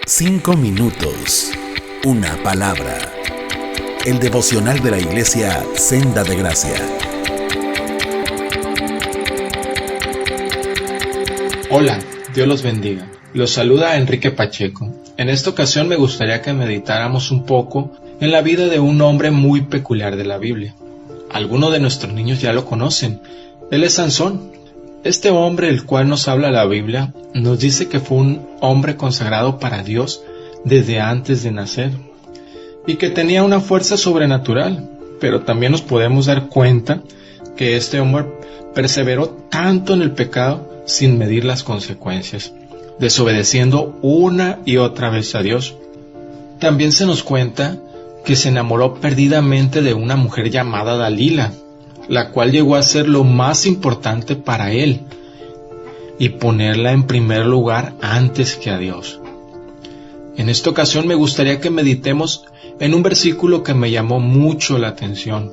5 minutos, una palabra. El devocional de la Iglesia Senda de Gracia. Hola, Dios los bendiga. Los saluda Enrique Pacheco. En esta ocasión me gustaría que meditáramos un poco en la vida de un hombre muy peculiar de la Biblia. Algunos de nuestros niños ya lo conocen. Él es Sansón. Este hombre, el cual nos habla la Biblia, nos dice que fue un hombre consagrado para Dios desde antes de nacer y que tenía una fuerza sobrenatural, pero también nos podemos dar cuenta que este hombre perseveró tanto en el pecado sin medir las consecuencias, desobedeciendo una y otra vez a Dios. También se nos cuenta que se enamoró perdidamente de una mujer llamada Dalila, la cual llegó a ser lo más importante para él y ponerla en primer lugar antes que a Dios. En esta ocasión me gustaría que meditemos en un versículo que me llamó mucho la atención,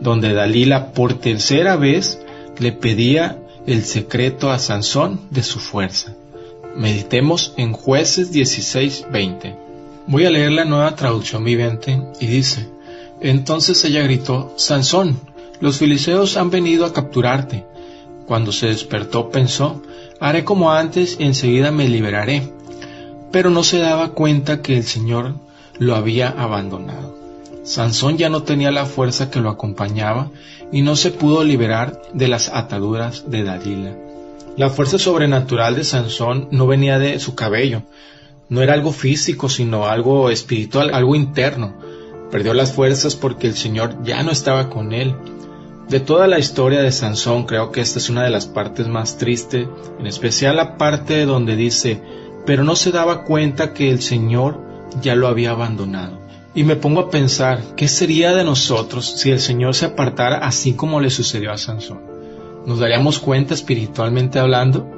donde Dalila por tercera vez le pedía el secreto a Sansón de su fuerza. Meditemos en Jueces 16:20. Voy a leer la Nueva Traducción Viviente y dice: Entonces ella gritó: Sansón, los filisteos han venido a capturarte. Cuando se despertó pensó: haré como antes y enseguida me liberaré. Pero no se daba cuenta que el Señor lo había abandonado. Sansón ya no tenía la fuerza que lo acompañaba y no se pudo liberar de las ataduras de Dalila. La fuerza sobrenatural de Sansón no venía de su cabello, no era algo físico, sino algo espiritual, algo interno. Perdió las fuerzas porque el Señor ya no estaba con él. De toda la historia de Sansón, creo que esta es una de las partes más tristes, en especial la parte donde dice: pero no se daba cuenta que el Señor ya lo había abandonado. Y me pongo a pensar, ¿qué sería de nosotros si el Señor se apartara así como le sucedió a Sansón? ¿Nos daríamos cuenta espiritualmente hablando?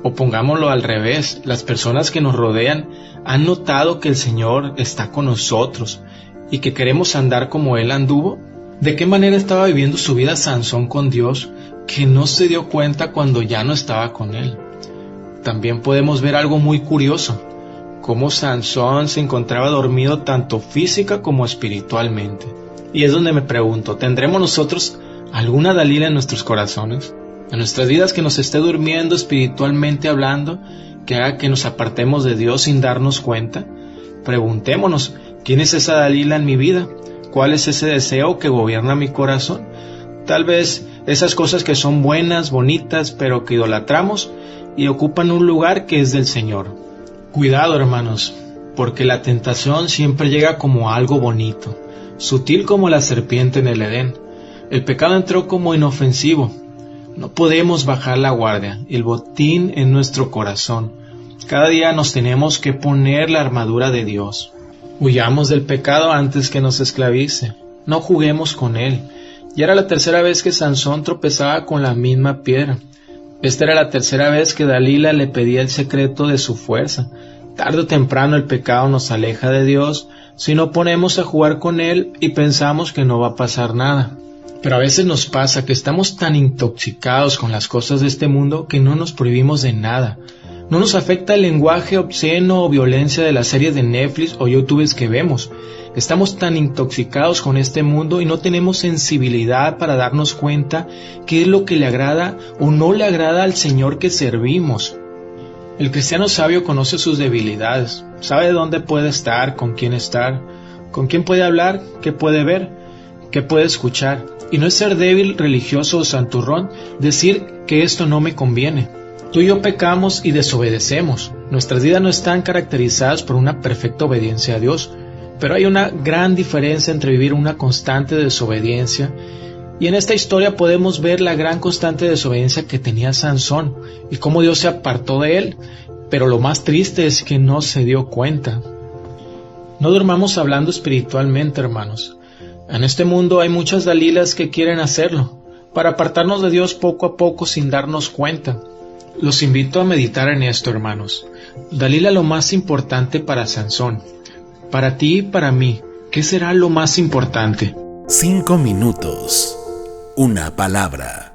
O pongámoslo al revés, las personas que nos rodean han notado que el Señor está con nosotros y que queremos andar como Él anduvo. ¿De qué manera estaba viviendo su vida Sansón con Dios, que no se dio cuenta cuando ya no estaba con Él? También podemos ver algo muy curioso, cómo Sansón se encontraba dormido tanto física como espiritualmente. Y es donde me pregunto, ¿tendremos nosotros alguna Dalila en nuestros corazones? En nuestras vidas que nos esté durmiendo espiritualmente hablando, que haga que nos apartemos de Dios sin darnos cuenta. Preguntémonos, ¿quién es esa Dalila en mi vida? ¿Cuál es ese deseo que gobierna mi corazón? Tal vez esas cosas que son buenas, bonitas, pero que idolatramos y ocupan un lugar que es del Señor. Cuidado, hermanos, porque la tentación siempre llega como algo bonito, sutil como la serpiente en el Edén. El pecado entró como inofensivo. No podemos bajar la guardia, el botín en nuestro corazón. Cada día nos tenemos que poner la armadura de Dios. Huyamos del pecado antes que nos esclavice. No juguemos con él. Ya era la tercera vez que Sansón tropezaba con la misma piedra. Esta era la tercera vez que Dalila le pedía el secreto de su fuerza. Tarde o temprano el pecado nos aleja de Dios si no ponemos a jugar con él y pensamos que no va a pasar nada. Pero a veces nos pasa que estamos tan intoxicados con las cosas de este mundo que no nos prohibimos de nada. No nos afecta el lenguaje obsceno o violencia de las series de Netflix o YouTube que vemos. Estamos tan intoxicados con este mundo y no tenemos sensibilidad para darnos cuenta qué es lo que le agrada o no le agrada al Señor que servimos. El cristiano sabio conoce sus debilidades, sabe dónde puede estar, con quién puede hablar, qué puede ver, qué puede escuchar. Y no es ser débil, religioso o santurrón decir que esto no me conviene. Tú y yo pecamos y desobedecemos. Nuestras vidas no están caracterizadas por una perfecta obediencia a Dios, pero hay una gran diferencia entre vivir una constante desobediencia, y en esta historia podemos ver la gran constante desobediencia que tenía Sansón y cómo Dios se apartó de él, pero lo más triste es que no se dio cuenta. No durmamos hablando espiritualmente, hermanos. En este mundo hay muchas Dalilas que quieren hacerlo, para apartarnos de Dios poco a poco sin darnos cuenta. Los invito a meditar en esto, hermanos. Dalila, lo más importante para Sansón. Para ti y para mí, ¿qué será lo más importante? 5 minutos, una palabra.